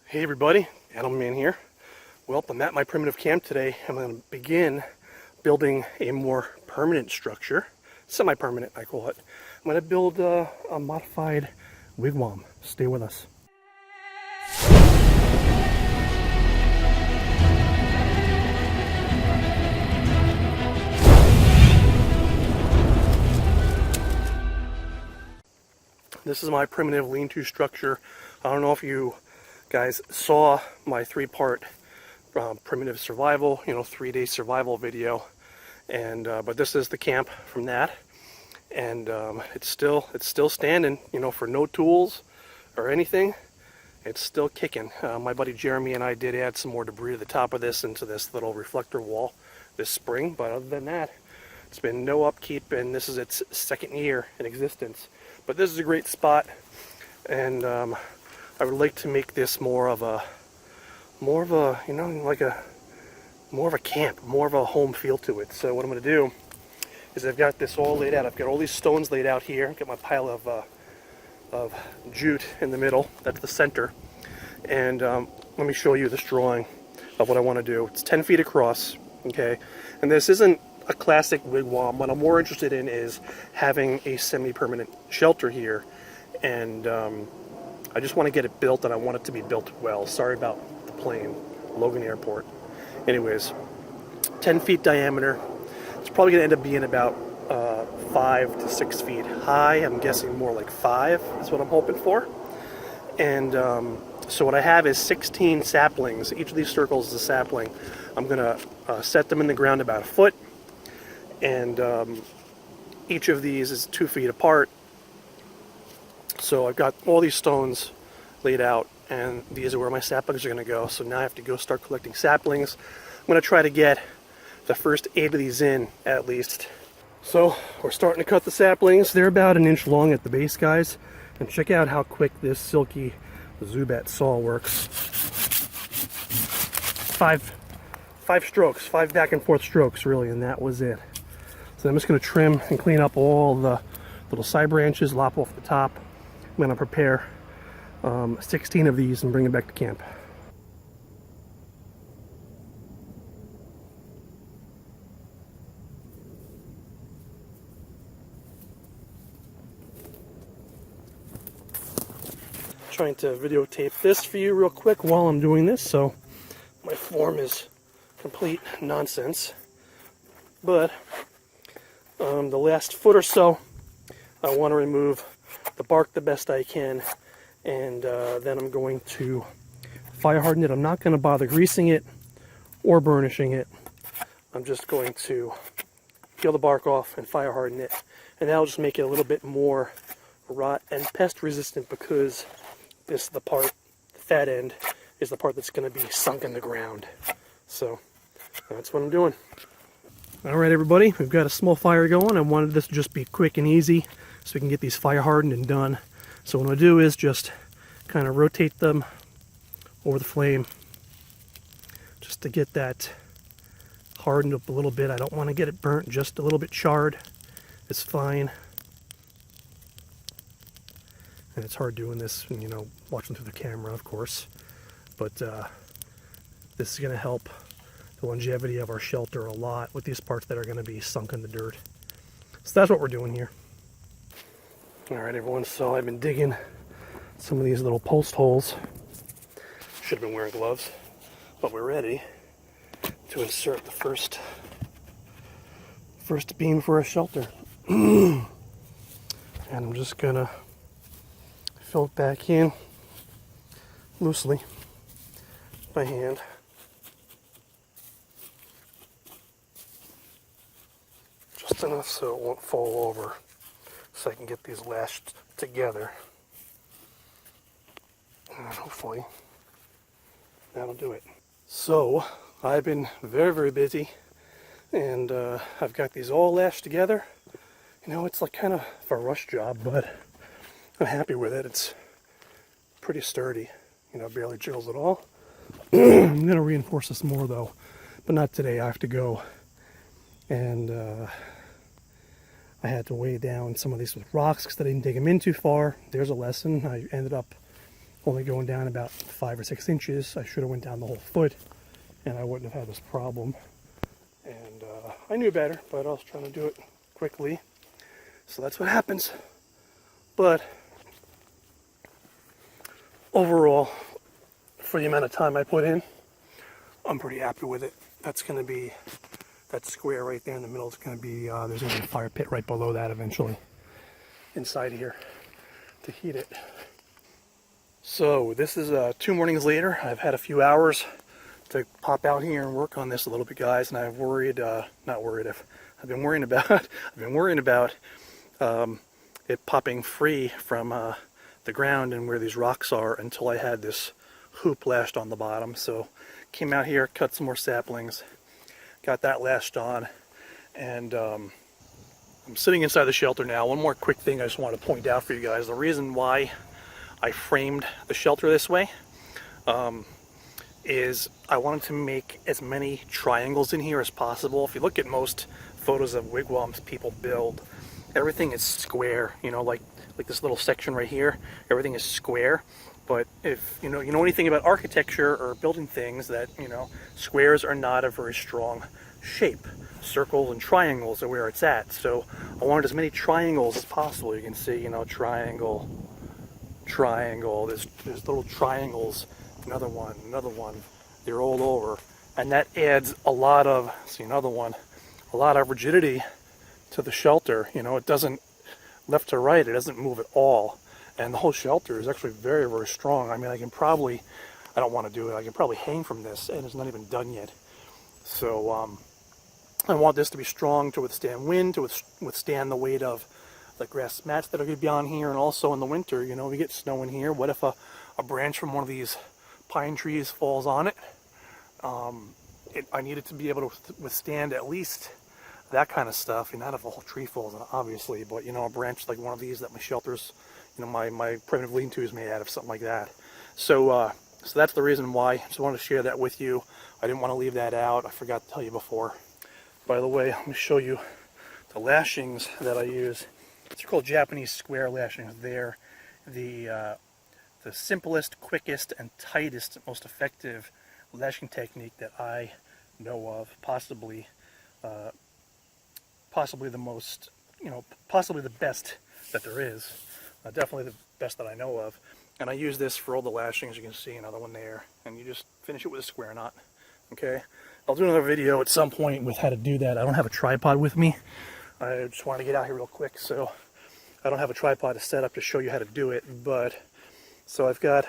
Hey everybody, Adelman here. Well, I'm at my primitive camp today. I'm going to begin building a more permanent structure, semi-permanent I call it. I'm going to build a modified wigwam. Stay with us. This is my primitive lean-to structure. I don't know if you guys saw my three-part primitive survival, 3-day survival video, and but this is the camp from that, and it's still standing, for no tools or anything. It's still kicking. My buddy Jeremy and I did add some more debris to the top of this into this little reflector wall this spring, but other than that, it's been no upkeep, and this is its second year in existence. But this is a great spot, and I would like to make this more of a camp, more of a home feel to it. So what I'm going to do is I've got this all laid out. I've got all these stones laid out here. I've got my pile of jute in the middle. That's the center. And let me show you this drawing of what I want to do. It's 10 feet across, okay? And this isn't a classic wigwam. What I'm more interested in is having a semi-permanent shelter here, and I just want to get it built, and I want it to be built well. Sorry about the plane, Logan Airport. Anyways, 10 feet diameter. It's probably going to end up being about 5 to 6 feet high. I'm guessing more like 5 is what I'm hoping for. And so what I have is 16 saplings. Each of these circles is a sapling. I'm going to set them in the ground about 1 foot. And each of these is 2 feet apart. So I've got all these stones laid out, and these are where my saplings are going to go. So now I have to go start collecting saplings. I'm going to try to get the first 8 of these in at least. So we're starting to cut the saplings. They're about 1 inch long at the base, guys. And check out how quick this silky zubat saw works. 5 strokes, 5 back and forth strokes really, and that was it. So I'm just going to trim and clean up all the little side branches, lop off the top. I'm going to prepare 16 of these and bring them back to camp. Trying to videotape this for you real quick while I'm doing this, so my form is complete nonsense. But the last foot or so, I want to remove the bark the best I can, and then I'm going to fire harden it. I'm not going to bother greasing it or burnishing it. I'm just going to peel the bark off and fire harden it, and that'll just make it a little bit more rot and pest resistant, because this is the part, the fat end is the part that's going to be sunk in the ground. So that's what I'm doing. Alright everybody, we've got a small fire going. I wanted this to just be quick and easy so we can get these fire hardened and done. So what I'm going to do is just kind of rotate them over the flame just to get that hardened up a little bit. I don't want to get it burnt, just a little bit charred. It's fine. And it's hard doing this, watching through the camera, of course. But this is going to help the longevity of our shelter a lot with these parts that are going to be sunk in the dirt. So that's what we're doing here. Alright everyone, so I've been digging some of these little post holes. Should have been wearing gloves, but we're ready to insert the first beam for our shelter. And I'm just going to fill it back in loosely by hand. Just enough so it won't fall over, so I can get these lashed together. And hopefully that'll do it. So I've been very, very busy, and I've got these all lashed together. It's like kind of a rush job, but I'm happy with it. It's pretty sturdy, barely jiggles at all. I'm going to reinforce this more though, but not today. I have to go, and I had to weigh down some of these with rocks because I didn't dig them in too far. There's a lesson. I ended up only going down about 5 or 6 inches. I should have went down the whole foot, and I wouldn't have had this problem. And I knew better, but I was trying to do it quickly. So that's what happens. But overall, for the amount of time I put in, I'm pretty happy with it. That's going to be, that square right there in the middle is going to be, there's going to be a fire pit right below that eventually, inside here, to heat it. So this is 2 mornings later. I've had a few hours to pop out here and work on this a little bit, guys, and I've worried, I've been worrying about it popping free from the ground and where these rocks are until I had this hoop lashed on the bottom. So came out here, cut some more saplings, got that lashed on, and I'm sitting inside the shelter now. One more quick thing I just want to point out for you guys. The reason why I framed the shelter this way is I wanted to make as many triangles in here as possible. If you look at most photos of wigwams people build, everything is square, you know, like this little section right here, everything is square. But if you know anything about architecture or building things, that squares are not a very strong shape. Circles and triangles are where it's at. So I wanted as many triangles as possible. You can see, triangle, triangle, there's little triangles, another one, they're all over, and that adds a lot of, a lot of rigidity to the shelter. It doesn't, left to right, it doesn't move at all, and the whole shelter is actually very, very strong. I mean, I don't want to do it, I can probably hang from this, and it's not even done yet. So I want this to be strong to withstand wind, to withstand the weight of the grass mats that are going to be on here, and also in the winter, we get snow in here. What if a branch from one of these pine trees falls on it? I need it to be able to withstand at least that kind of stuff. Not if a whole tree falls on it, obviously, but a branch like one of these that my shelters, my primitive lean-to is made out of, something like that. So that's the reason why. I just wanted to share that with you. I didn't want to leave that out. I forgot to tell you before. By the way, let me show you the lashings that I use. These are called Japanese square lashings. They're the simplest, quickest, and tightest, most effective lashing technique that I know of. Possibly the most, possibly the best that there is. Definitely the best that I know of. And I use this for all the lashings. You can see another one there. And you just finish it with a square knot. Okay? I'll do another video at some point with how to do that. I don't have a tripod with me. I just want to get out here real quick, so I don't have a tripod to set up to show you how to do it. But so I've got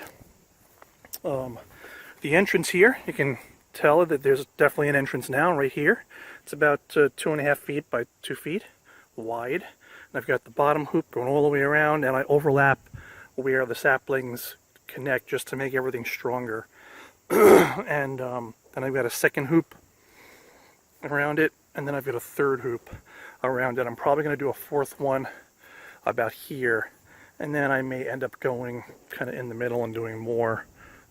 the entrance here. You can tell that there's definitely an entrance now right here. It's about 2.5 feet by 2 feet wide. And I've got the bottom hoop going all the way around, and I overlap where the saplings connect just to make everything stronger. And then I've got a second hoop around it, and then I've got a third hoop around it. I'm probably going to do a fourth one about here, and then I may end up going kind of in the middle and doing more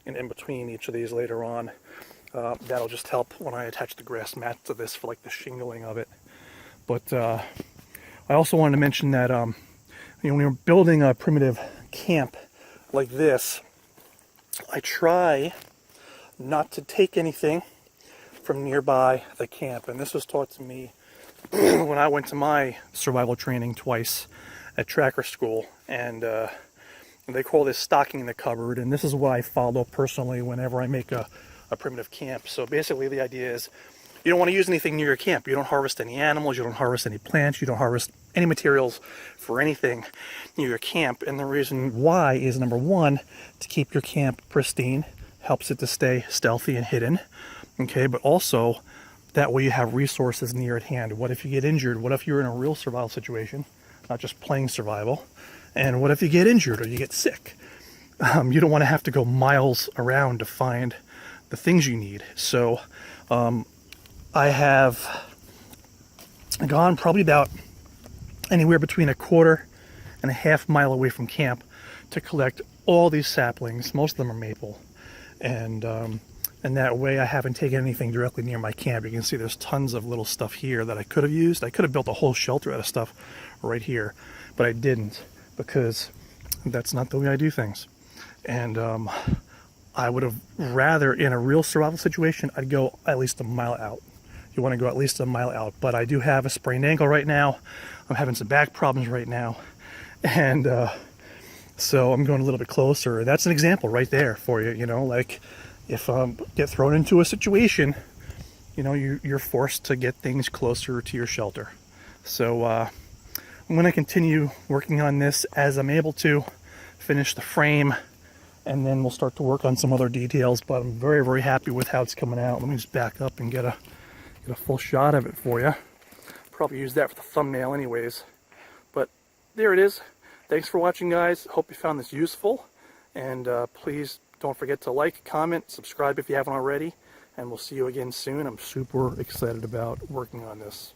in between each of these later on. That'll just help when I attach the grass mat to this for like the shingling of it. But I also wanted to mention that when you're building a primitive camp like this, I try not to take anything from nearby the camp. And this was taught to me when I went to my survival training twice at tracker school. And they call this stocking the cupboard. And this is what I follow personally whenever I make a primitive camp. So basically the idea is you don't want to use anything near your camp. You don't harvest any animals, you don't harvest any plants, you don't harvest any materials for anything near your camp. And the reason why is, number one, to keep your camp pristine, helps it to stay stealthy and hidden, okay? But also, that way you have resources near at hand. What if you get injured? What if you're in a real survival situation, not just playing survival? And what if you get injured or you get sick? You don't want to have to go miles around to find the things you need. So I have gone probably about anywhere between 1/4 and a half mile away from camp to collect all these saplings. Most of them are maple. And that way I haven't taken anything directly near my camp. You can see there's tons of little stuff here that I could have used. I could have built a whole shelter out of stuff right here, but I didn't, because that's not the way I do things. And I would have rather, in a real survival situation, I'd go at least a mile out. You want to go at least a mile out. But I do have a sprained ankle right now. I'm having some back problems right now. And so I'm going a little bit closer. That's an example right there for you, you know, like if get thrown into a situation, you know, you're forced to get things closer to your shelter. So I'm going to continue working on this as I'm able to finish the frame, and then we'll start to work on some other details, but I'm very, very happy with how it's coming out. Let me just back up and get a full shot of it for you. Probably use that for the thumbnail anyways. But there it is. Thanks for watching, guys. Hope you found this useful. And please don't forget to like, comment, subscribe if you haven't already. And we'll see you again soon. I'm super excited about working on this.